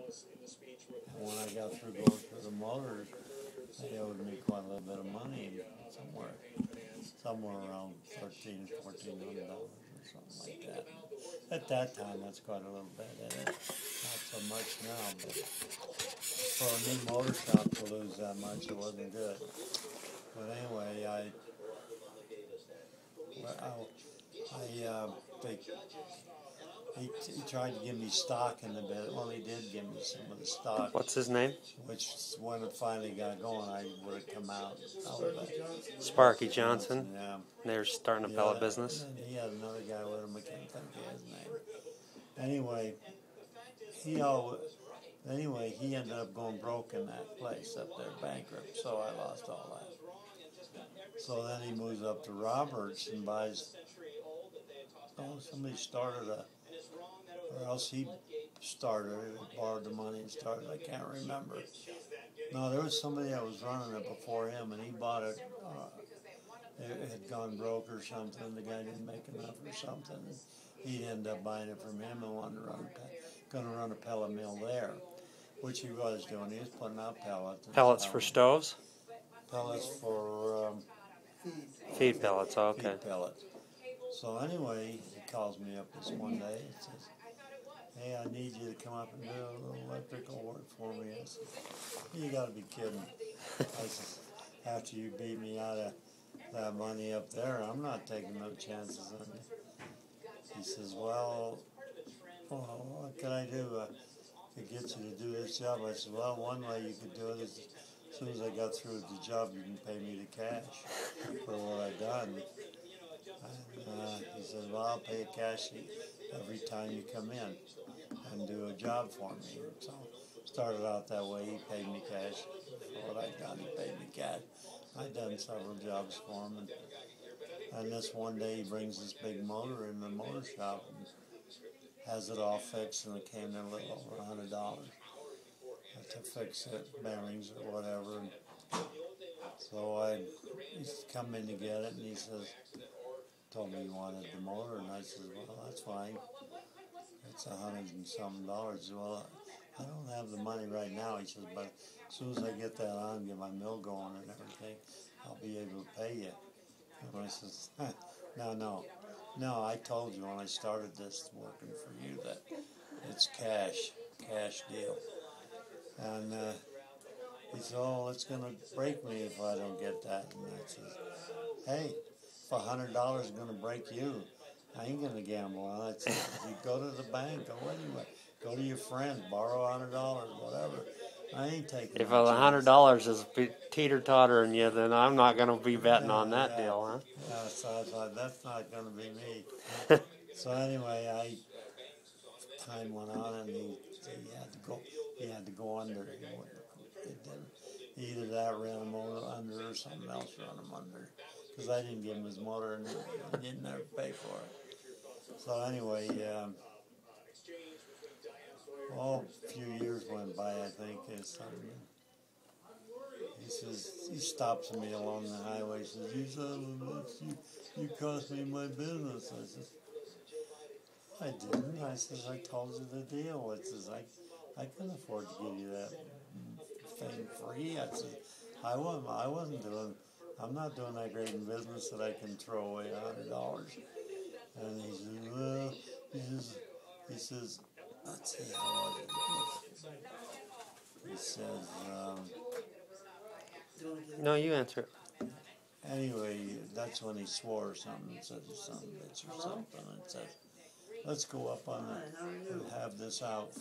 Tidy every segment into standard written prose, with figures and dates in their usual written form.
And when I got through going for the motors, they owed me quite a little bit of money, somewhere around $1,400 or something like that. At that time, that's quite a little bit. Not so much now, but for a new motor shop to lose that much, it wasn't good. But anyway, he tried to give me stock in the bit. Well, he did give me some of the stock. What's his name? Which, when it finally got going, I would have come out of it. Sparky Johnson. Yeah. They're starting a pellet business. He had another guy with him. I can't think of his name. Anyway, he ended up going broke in that place up there, bankrupt. So I lost all that. So then he moves up to Roberts and buys. Oh, somebody started or else he started it, borrowed the money and started. I can't remember. No, there was somebody that was running it before him, and he bought it. It had gone broke or something. The guy didn't make enough or something. He'd end up buying it from him and wanted to run a pellet mill there, which he was doing. He was putting out pellets. Pellets for stoves? Pellets for feed pellets. Oh, okay. Feed pellets. So anyway, he calls me up this one day and says, "Hey, I need you to come up and do a little electrical work for me." I said, "You got to be kidding." I said, "After you beat me out of that money up there, I'm not taking no chances on you." He says, well, what can I do to get you to do this job? I said, well, one way you could do it is as soon as I got through with the job, you can pay me the cash for what I've done. And he said, well, I'll pay you cash every time you come in and do a job for me. So started out that way. He paid me cash for what I'd done. He paid me cash. I'd done several jobs for him. And this one day he brings this big motor in the motor shop and has it all fixed, and it came in a little over $100 to fix it, bearings or whatever. And so he's come in to get it, and he says, told me he wanted the motor, and I said, well, that's fine. It's $100 and something. Well, I don't have the money right now. He says, but as soon as I get that on, get my mill going and everything, I'll be able to pay you. And I says, no, I told you when I started this working for you that it's cash deal. And he said, oh, it's going to break me if I don't get that. And I says, hey, if $100 is going to break you, I ain't going to gamble on it. You go to the bank, go anywhere. Go to your friends, borrow $100, whatever. I ain't taking If $100 is teeter-tottering you, then I'm not going to be betting on that deal, huh? Yeah, so I thought, that's not going to be me. So anyway, time went on, and he had to go under. Either that ran him under or something else ran him under. Because I didn't give him his motor, and he didn't ever pay for it. So anyway, a few years went by, I think. He says, he stops me along the highway. He says, you son of a bitch, you cost me my business. I says, I didn't. I says, I told you the deal. I says, I couldn't afford to give you that thing free. I said, I'm not doing that great in business that I can throw away $100. And he says, well, he says, let's see how was it. He says, no, you answer it. Anyway, that's when he swore or something and said son of a bitch or something and said, let's go up on it and have this out,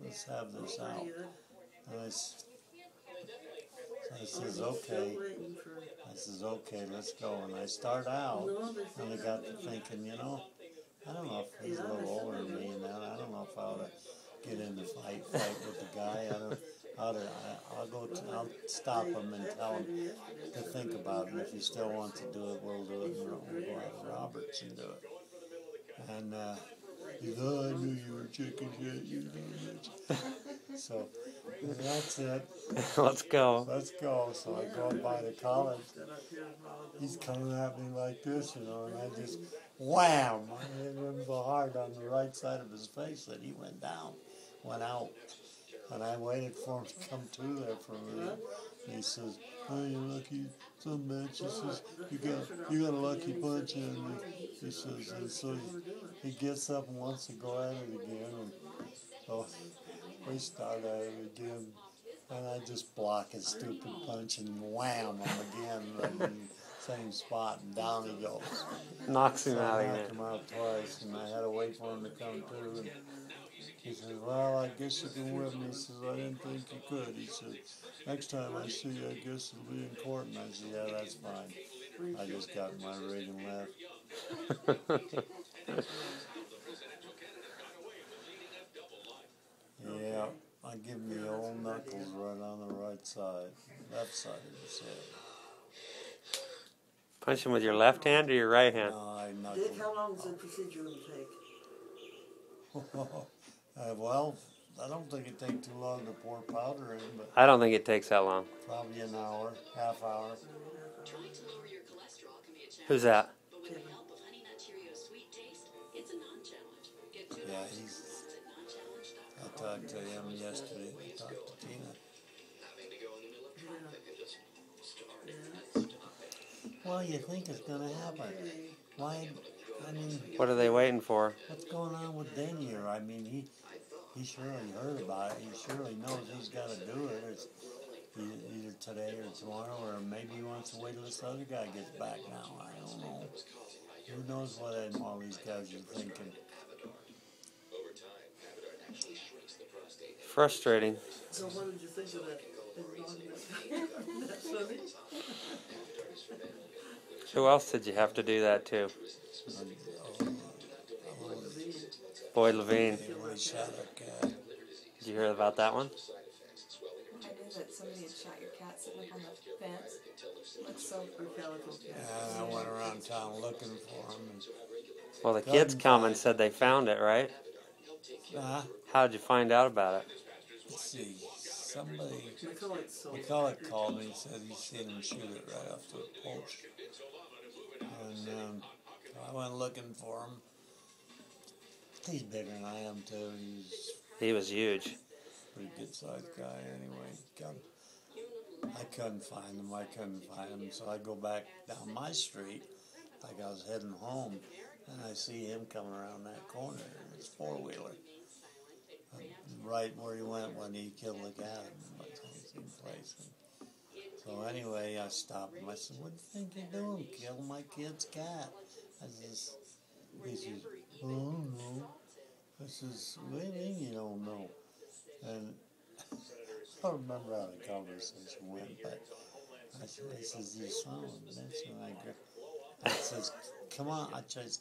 let's have this out. And I says, okay. I says, okay, let's go. And I start out, and I got to thinking, I don't know if he's a little older than me now. I don't know if I ought to get in the fight with the guy. I'll stop him and tell him to think about it. And if he still wants to do it, we'll do it. And we'll go out to Roberts and do it. And he said, oh, I knew you were chicken shit, you know. So that's it. Let's go. Let's go. So I go up by the college. He's coming at me like this, and I just wham! I hit him so hard on the right side of his face that he went out. And I waited for him to come to there for a minute. And he says, "Oh, you lucky son of a bitch." He says, "You got a lucky punch in me." He says, and so he gets up and wants to go at it again. And so we start at it again. And I just block his stupid punch and wham him again right in the same spot, and down he goes. Knocks him So out I of knocked there. him out twice, and I had to wait for him to come to. And he said, "Well, I guess you can whip me." He says, "I didn't think you could." He said, "Next time I see you, I guess it'll be in court." And I said, "Yeah, that's fine. I just got in my rig and left." Yeah, I give him the old knuckles right on the right side, left side of his head. Punch him with your left hand or your right hand? No, I knuckled. Dick, how long does the procedure going to take? Well, I don't think it takes too long to pour powder in, but I don't think it takes that long. probably an hour, half hour. Who's that? Yeah, I talked to him yesterday. I talked to Tina. Well, you think it's going to happen. Why? I mean, What are they waiting for? what's going on with Denier? I mean, he surely heard about it. He surely knows he's got to do it. It's either today or tomorrow, or maybe he wants to wait till this other guy gets back now. I don't know. Who knows what all these guys are thinking. Frustrating. So what did you think of that? That Sunday? Who else did you have to do that to? Boyd Levine. When he shot our cat. Did you hear about that one? I knew that somebody had shot your cat sitting up on the fence. Looks so And I went around town looking for him. Well, the kids come and said they found it, right? How did you find out about it? Let's see. Somebody, McCulloch McCulloch called me and said he'd seen him shoot it right off the post. And I went looking for him. He's bigger than I am, too. He was huge. He's a pretty good-sized guy anyway. I couldn't find him. So I go back down my street, like I was heading home, and I see him coming around that corner in his four-wheeler. Right where he went when he killed the cat in my same place. So anyway, I stopped him. I said, "What do you think you're doing? Kill my kid's cat?" He says, "Oh, no." I says, "What do you mean you don't know?" And I don't remember how the conversation went, but I says, "You son of a bitch." And I says, "Come on,"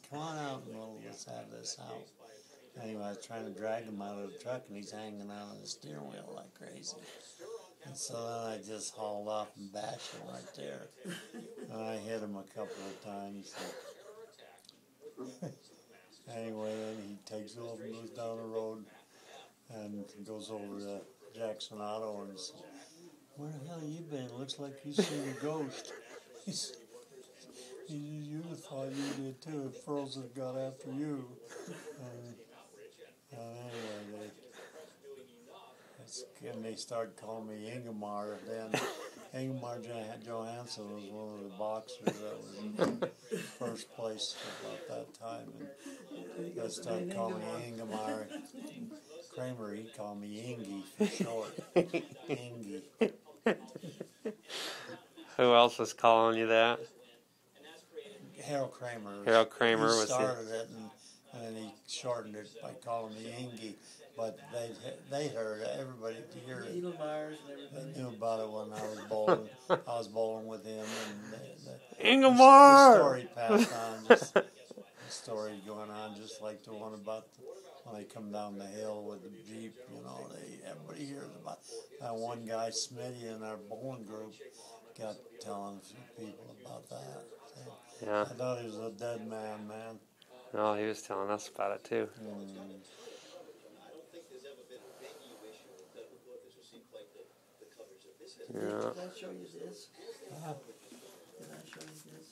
"Come on out and let's have this out." Anyway, I was trying to drag him out of the truck, and he's hanging out on the steering wheel like crazy. And so then I just hauled off and bashed him right there. And I hit him a couple of times. Anyway, then he takes off and goes down the road and goes over to Jackson Auto and says, "Where the hell you been? Looks like you seen a ghost." You thought you did too. If Furls had got after you. Anyway, they started calling me Ingemar. Then Ingemar Johansson was one of the boxers that was in first place about that time. And they started calling me Ingemar. Kramer, he called me Ingy for short. Ingy. Who else was calling you that? Harold Kramer. Harold Kramer he was started it, and then he shortened it by calling me Ingy. But they heard it. Everybody heard it. Needle Myers and everybody. They knew about it when I was bowling. I was bowling with him, and Ingemar! the story passed on. Just the story going on, just like the one about when they come down the hill with the Jeep. You know, everybody hears about that one guy, Smitty, in our bowling group, got telling a few people about that. Yeah. I thought he was a dead man. No, he was telling us about it too. Yeah. Did I show you this? Uh-huh. Did I show you this?